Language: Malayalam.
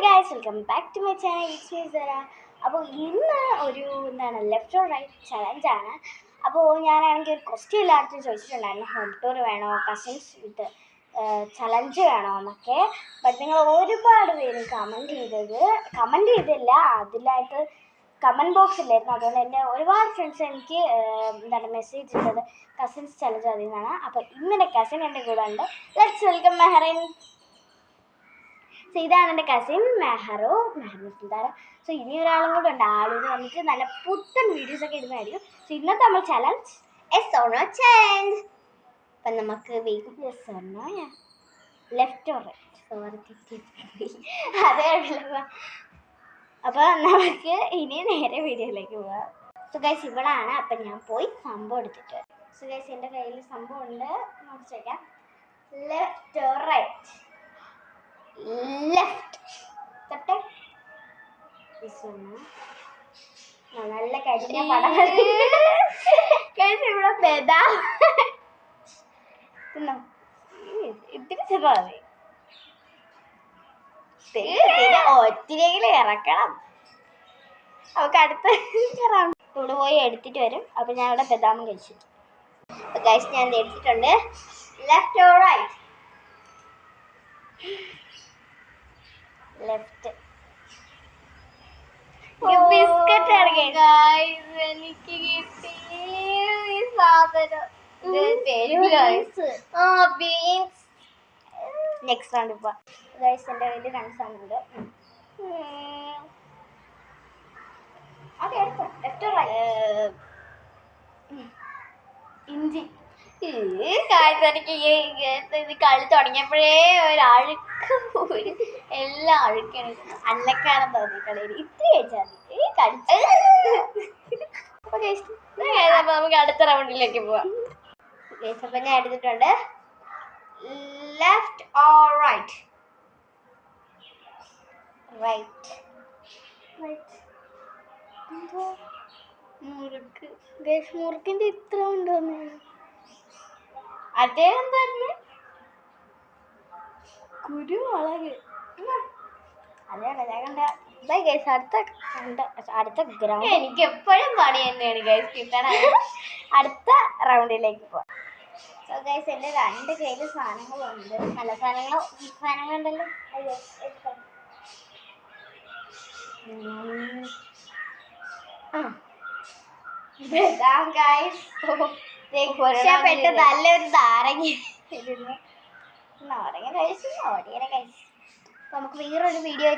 Guys, welcome back to my channel. It's me Sara. അപ്പോൾ ഇന്ന് ഒരു ലെഫ്റ്റ് ഓർ റൈറ്റ് ചലഞ്ചാണ്. അപ്പോൾ ഞാനാണെങ്കിൽ ഒരു ക്വസ്റ്റ്യൻ എല്ലായിടത്തും ചോദിച്ചിട്ടുണ്ടായിരുന്നു, ഹോം ടൂർ വേണോ, കസിൻസ് വിത്ത് ചലഞ്ച് വേണോ എന്നൊക്കെ. ബട്ട് നിങ്ങൾ ഒരുപാട് പേര് കമൻറ്റ് ചെയ്തില്ല. അതിലായിട്ട് കമൻറ്റ് ബോക്സ് ഇല്ലായിരുന്നു. അതുകൊണ്ട് എൻ്റെ ഒരുപാട് ഫ്രണ്ട്സ് എനിക്ക് മെസ്സേജ് ഇട്ടത് കസിൻസ് ചലഞ്ച് അതിൽ നിന്നാണ്. അപ്പോൾ ഇങ്ങനെ കസിൻ എൻ്റെ കൂടെ ഉണ്ട്. Let's welcome Mehreen. സോ ഇതാണ് എൻ്റെ കസിൻ മെഹറും. സോ ഇനി ഒരാളും കൂടെ ഉണ്ട്. ആളിത് വന്നിട്ട് നല്ല പുത്തൻ വീഡിയോസൊക്കെ ഇടുന്നതായിരിക്കും. സോ ഇന്നത്തെ നമ്മൾ challenge yes or no challenge. അപ്പം നമുക്ക് വേഗം yes or no, left or right, അതേ ഉള്ളൂ. അപ്പോൾ നമുക്ക് ഇനി നേരെ വീഡിയോയിലേക്ക് പോകാം. സോ ഗൈസ് ഇവിടാണ്. അപ്പം ഞാൻ പോയി സംഭവം എടുത്തിട്ട് വരാം. സോ ഗൈസ് എൻ്റെ കയ്യിൽ സംഭവം ഉണ്ട്, നോക്കി വയ്ക്കാം. Left or right? ലെഫ്റ്റ്. തൊട്ടെ നല്ല കരിഞ്ഞ പടം ഇവിടെ ബദാം തിന്നോ. ഇത്തിരി ചെറുതാ മതി. ഒത്തിരിയെങ്കിലും ഇറക്കണം. അവൾക്ക് അടുത്ത റൗണ്ട് ഇവിടെ പോയി എടുത്തിട്ട് വരും. അപ്പം ഞാൻ ഇവിടെ ബദാം കഴിച്ചു. ഗൈസ് ഞാൻ എടുത്തിട്ടുണ്ട്. Left or right? Left. Biscuit എനിക്ക് കിട്ടി ഈ സാധനം. ബീൻസ്. നെക്സ്റ്റ് റൗണ്ട് ഇപ്പൊ ഗൈസ് എൻ്റെ കയ്യിൽ 2 സാധനം ഉണ്ട്. അതെടുത്തോ. Left or right? ഇഞ്ചി. എനിക്ക് ഇത് കളി തുടങ്ങിയപ്പോഴേ ഒരഴുക്ക് എല്ലാം അഴുക്കാണ്. അന്നക്കാരം തോന്നി കളിയിൽ ഇത്തിരി കഴിച്ചാൽ മതി. അപ്പൊ നമുക്ക് അടുത്ത റൗണ്ടിലേക്ക് പോവാം. അപ്പൊ ഞാൻ എടുത്തിട്ടുണ്ട്. Left or right? റൈറ്റ്. മുറുക്ക്. മുറുക്കിന്റെ ഇത്ര ഉണ്ടോന്ന് അദ്ദേഹം തന്നെ. കുരുമുളക്. അടുത്ത ഗ്രൗണ്ട് എനിക്ക് എപ്പോഴും പണി തന്നെയാണ് ഗൈസ് കിട്ടണ. അടുത്ത റൗണ്ടിലേക്ക് പോവാം. സോ ഗൈസ് എൻ്റെ 2 കയ്യിൽ സാധനങ്ങളുണ്ട്. നല്ല സാധനങ്ങളുണ്ടല്ലോ. അയ്യോ രക്ഷപ്പെട്ട് നല്ലൊരു നാരങ്ങ കഴിച്ചു. നമുക്ക് വേറൊരു വീഡിയോ